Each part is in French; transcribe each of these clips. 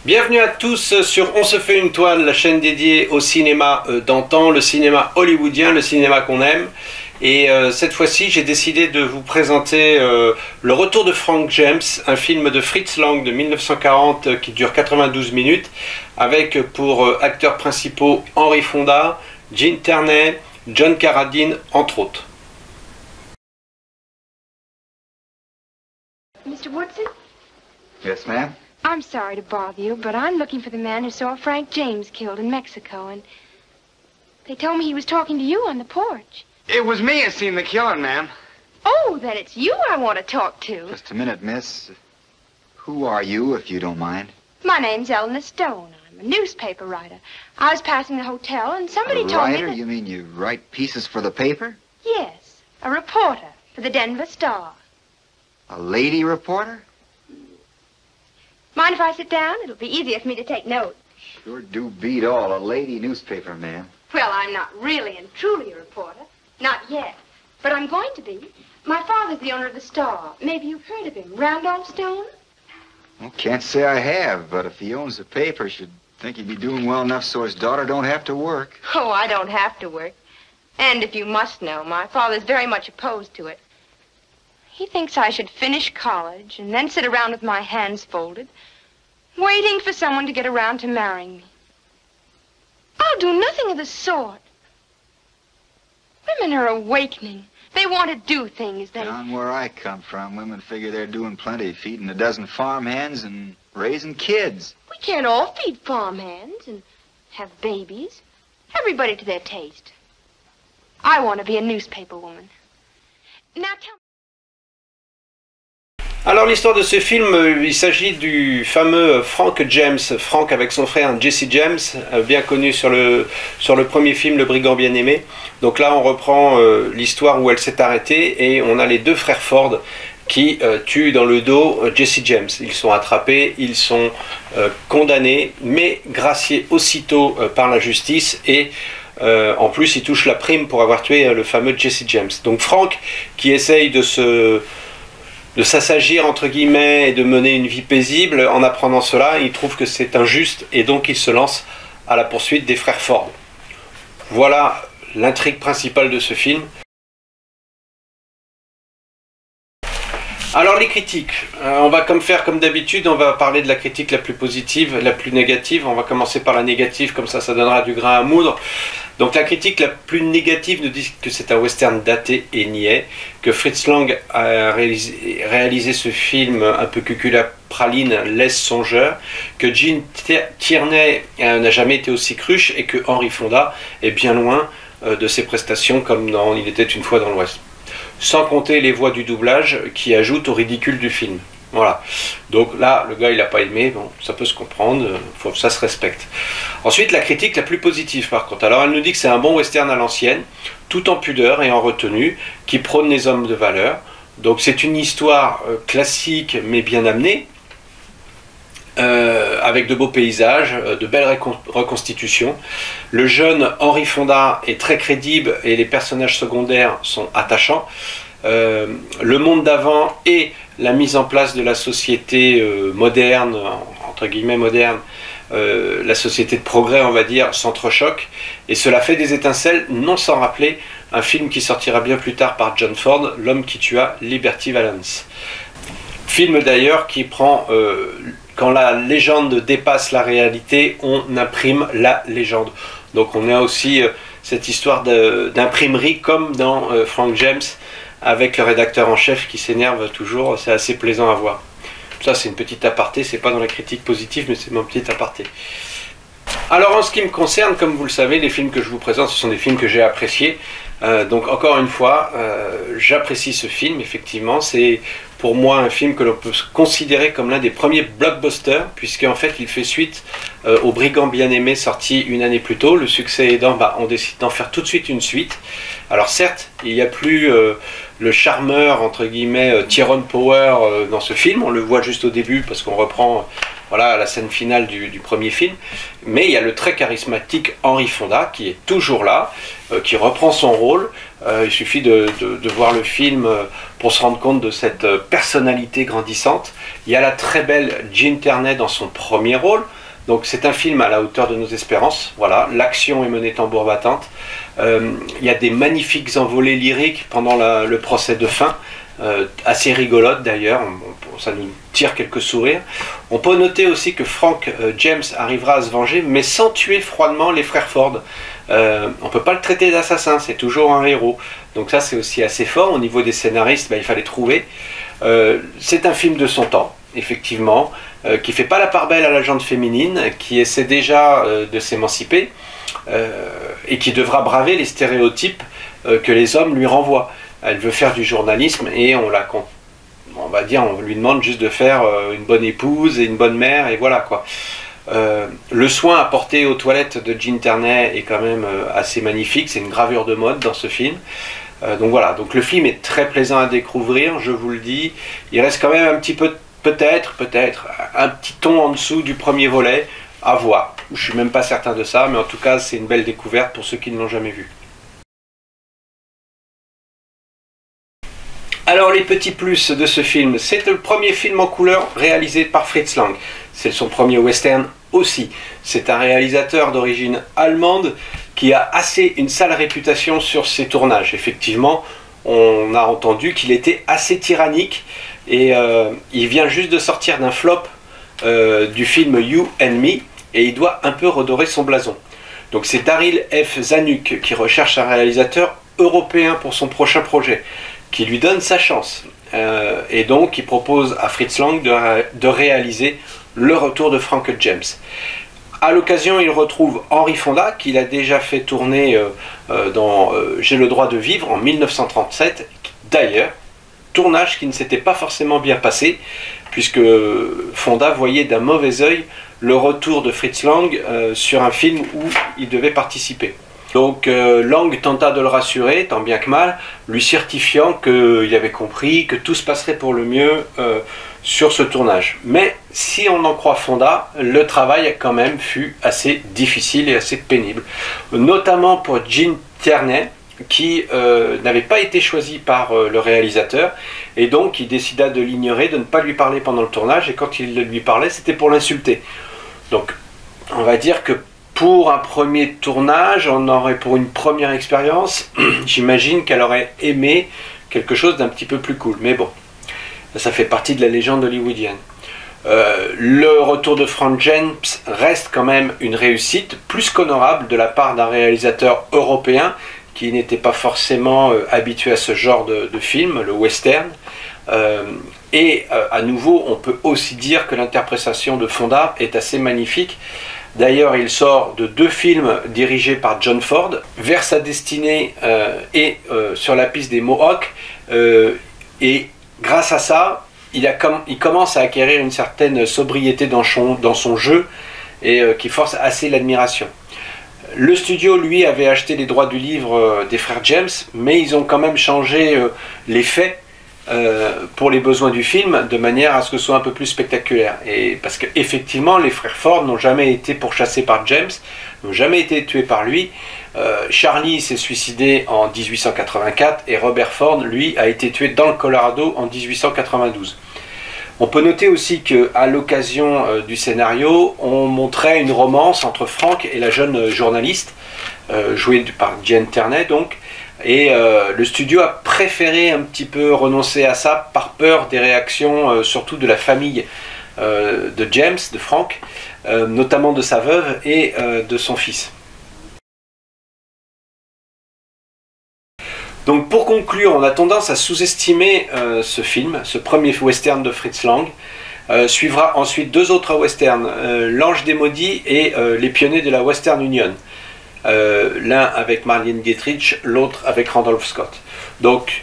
Bienvenue à tous sur On se fait une toile, la chaîne dédiée au cinéma d'antan, le cinéma hollywoodien, le cinéma qu'on aime. Et cette fois-ci, j'ai décidé de vous présenter Le Retour de Frank James, un film de Fritz Lang de 1940 qui dure 92 minutes, avec pour acteurs principaux Henry Fonda, Gene Tierney, John Carradine, entre autres. Mr. Woodson? Yes, ma'am? I'm sorry to bother you, but I'm looking for the man who saw Frank James killed in Mexico, and they told me he was talking to you on the porch. It was me that seen the killing, ma'am. Oh, then it's you I want to talk to. Just a minute, miss. Who are you, if you don't mind? My name's Eleanor Stone. I'm a newspaper writer. I was passing the hotel, and somebody A told me writer? that... You mean you write pieces for the paper? Yes, a reporter for the Denver Star. A lady reporter? Mind if I sit down? It'll be easier for me to take notes. Sure do beat all. A lady newspaper, ma'am. Well, I'm not really and truly a reporter. Not yet. But I'm going to be. My father's the owner of the Star. Maybe you've heard of him. Randolph Stone? Well, can't say I have, but if he owns the paper, should think he'd be doing well enough so his daughter don't have to work. Oh, I don't have to work. And if you must know, my father's very much opposed to it. He thinks I should finish college and then sit around with my hands folded, waiting for someone to get around to marrying me. I'll do nothing of the sort. Women are awakening. They want to do things. Down where I come from, women figure they're doing plenty, feeding a dozen farmhands and raising kids. We can't all feed farmhands and have babies. Everybody to their taste. I want to be a newspaper woman. Now tell me. Alors l'histoire de ce film, il s'agit du fameux Frank James, Frank avec son frère Jesse James, bien connu sur le premier film Le Brigand bien-aimé. Donc là on reprend l'histoire où elle s'est arrêtée et on a les deux frères Ford qui tuent dans le dos Jesse James. Ils sont attrapés, ils sont condamnés, mais graciés aussitôt par la justice et en plus ils touchent la prime pour avoir tué le fameux Jesse James. Donc Frank qui essaye de s'assagir entre guillemets et de mener une vie paisible, en apprenant cela, il trouve que c'est injuste et donc il se lance à la poursuite des frères Ford. Voilà l'intrigue principale de ce film. Alors les critiques, on va faire comme d'habitude, on va parler de la critique la plus positive, la plus négative. On va commencer par la négative, comme ça donnera du grain à moudre. Donc la critique la plus négative nous dit que c'est un western daté et niais, que Fritz Lang a réalisé ce film un peu cuculapraline, laisse songeur, que Gene Tierney n'a jamais été aussi cruche et que Henry Fonda est bien loin de ses prestations comme dans Il était une fois dans l'Ouest. Sans compter les voix du doublage qui ajoutent au ridicule du film. Voilà. Donc là, le gars, il n'a pas aimé, bon, ça peut se comprendre, ça se respecte. Ensuite, la critique la plus positive, par contre. Alors, elle nous dit que c'est un bon western à l'ancienne, tout en pudeur et en retenue, qui prône les hommes de valeur. Donc, c'est une histoire classique, mais bien amenée, avec de beaux paysages, de belles reconstitutions. Le jeune Henry Fonda est très crédible et les personnages secondaires sont attachants. Le monde d'avant et la mise en place de la société moderne, entre guillemets moderne, la société de progrès on va dire, s'entrechoquent et cela fait des étincelles, non sans rappeler un film qui sortira bien plus tard par John Ford, L'homme qui tua Liberty Valance. Film d'ailleurs qui prend, quand la légende dépasse la réalité, on imprime la légende. Donc on a aussi cette histoire d'imprimerie comme dans Frank James, avec le rédacteur en chef qui s'énerve toujours, c'est assez plaisant à voir. Ça c'est une petite aparté, c'est pas dans la critique positive, mais c'est mon petit aparté. Alors en ce qui me concerne, comme vous le savez, les films que je vous présente, ce sont des films que j'ai appréciés. Donc encore une fois, j'apprécie ce film, effectivement, c'est pour moi un film que l'on peut considérer comme l'un des premiers blockbusters, puisqu'en fait il fait suite au Brigand bien-aimé sorti une année plus tôt. Le succès aidant, on décide d'en faire tout de suite une suite. Alors certes, il n'y a plus le charmeur, entre guillemets, Tyrone Power dans ce film. On le voit juste au début parce qu'on reprend voilà, la scène finale du premier film. Mais il y a le très charismatique Henry Fonda qui est toujours là, qui reprend son rôle. Il suffit de voir le film pour se rendre compte de cette personnalité grandissante. Il y a la très belle Jean Tierney dans son premier rôle. Donc c'est un film à la hauteur de nos espérances. Voilà, l'action est menée tambour battante. Il y a des magnifiques envolées lyriques pendant le procès de fin. Assez rigolote d'ailleurs, ça nous tire quelques sourires. On peut noter aussi que Frank James arrivera à se venger, mais sans tuer froidement les frères Ford. On ne peut pas le traiter d'assassin, c'est toujours un héros. Donc ça c'est aussi assez fort. Au niveau des scénaristes, il fallait trouver. C'est un film de son temps, effectivement, qui ne fait pas la part belle à la gente féminine, qui essaie déjà de s'émanciper, et qui devra braver les stéréotypes que les hommes lui renvoient. Elle veut faire du journalisme et on lui demande juste de faire une bonne épouse et une bonne mère et voilà quoi. Le soin apporté aux toilettes de Jean Tierney est quand même assez magnifique, c'est une gravure de mode dans ce film. Donc voilà, donc le film est très plaisant à découvrir, je vous le dis. Il reste quand même un petit peu, peut-être, un petit ton en dessous du premier volet, à voir. Je suis même pas certain de ça, mais en tout cas c'est une belle découverte pour ceux qui ne l'ont jamais vu. Alors les petits plus de ce film, c'est le premier film en couleur réalisé par Fritz Lang. C'est son premier western aussi. C'est un réalisateur d'origine allemande qui a une sale réputation sur ses tournages. Effectivement, on a entendu qu'il était assez tyrannique et il vient juste de sortir d'un flop du film You and Me et il doit un peu redorer son blason. Donc c'est Daryl F. Zanuck qui recherche un réalisateur européen pour son prochain projet, qui lui donne sa chance. Et donc il propose à Fritz Lang de réaliser Le Retour de Frank James. À l'occasion, il retrouve Henry Fonda, qu'il a déjà fait tourner dans J'ai le droit de vivre en 1937. D'ailleurs, tournage qui ne s'était pas forcément bien passé, puisque Fonda voyait d'un mauvais œil le retour de Fritz Lang sur un film où il devait participer. Donc Lang tenta de le rassurer, tant bien que mal, lui certifiant qu'il avait compris, que tout se passerait pour le mieux sur ce tournage. Mais si on en croit Fonda, le travail quand même fut assez difficile et assez pénible. Notamment pour Jean Tierney, qui n'avait pas été choisi par le réalisateur, et donc il décida de l'ignorer, de ne pas lui parler pendant le tournage, et quand il lui parlait, c'était pour l'insulter. Donc on va dire que pour un premier tournage, pour une première expérience, j'imagine qu'elle aurait aimé quelque chose d'un petit peu plus cool. Mais bon, ça fait partie de la légende hollywoodienne. Le retour de Frank James reste quand même une réussite plus qu'honorable de la part d'un réalisateur européen qui n'était pas forcément habitué à ce genre de film, le western. À nouveau, on peut aussi dire que l'interprétation de Fonda est assez magnifique. D'ailleurs, il sort de 2 films dirigés par John Ford, Vers sa destinée et Sur la piste des Mohawks. Et grâce à ça, il commence à acquérir une certaine sobriété dans son jeu et qui force assez l'admiration. Le studio, lui, avait acheté les droits du livre des frères James, mais ils ont quand même changé les faits pour les besoins du film, de manière à ce que ce soit un peu plus spectaculaire. Et parce qu'effectivement, les frères Ford n'ont jamais été pourchassés par James, n'ont jamais été tués par lui. Charlie s'est suicidé en 1884 et Robert Ford, lui, a été tué dans le Colorado en 1892. On peut noter aussi qu'à l'occasion du scénario, on montrait une romance entre Frank et la jeune journaliste, jouée par Jean Tierney donc, et le studio a préféré un petit peu renoncer à ça par peur des réactions, surtout de la famille de James, de Frank, notamment de sa veuve et de son fils. Donc pour conclure, on a tendance à sous-estimer ce film, ce premier western de Fritz Lang. Suivra ensuite 2 autres westerns, L'Ange des Maudits et Les Pionniers de la Western Union. L'un avec Marlene Dietrich, l'autre avec Randolph Scott. Donc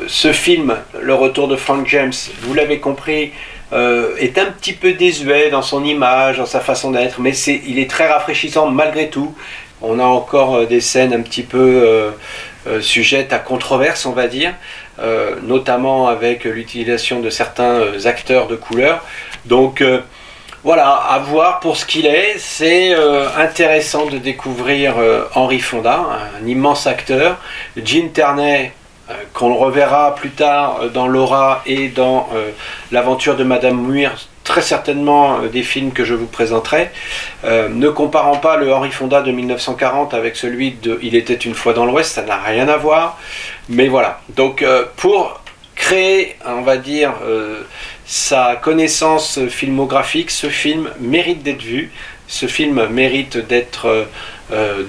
ce film, Le Retour de Frank James, vous l'avez compris, est un petit peu désuet dans son image, dans sa façon d'être, mais il est très rafraîchissant malgré tout. On a encore des scènes un petit peu sujette à controverse, on va dire, notamment avec l'utilisation de certains acteurs de couleur. Donc voilà, à voir pour ce qu'il est. C'est intéressant de découvrir Henry Fonda, un immense acteur. Gene Tierney, qu'on reverra plus tard dans Laura et dans l'aventure de Madame Muir, très certainement des films que je vous présenterai. Ne comparant pas le Henry Fonda de 1940 avec celui de Il était une fois dans l'Ouest, ça n'a rien à voir. Mais voilà, donc pour créer, on va dire, sa connaissance filmographique, ce film mérite d'être vu, ce film mérite d'être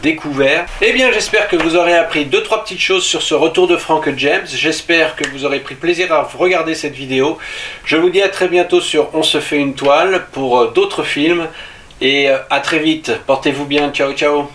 découvert. Eh bien, j'espère que vous aurez appris 2-3 petites choses sur ce retour de Frank James. J'espère que vous aurez pris plaisir à regarder cette vidéo. Je vous dis à très bientôt sur On se fait une toile pour d'autres films. Et à très vite. Portez-vous bien. Ciao, ciao.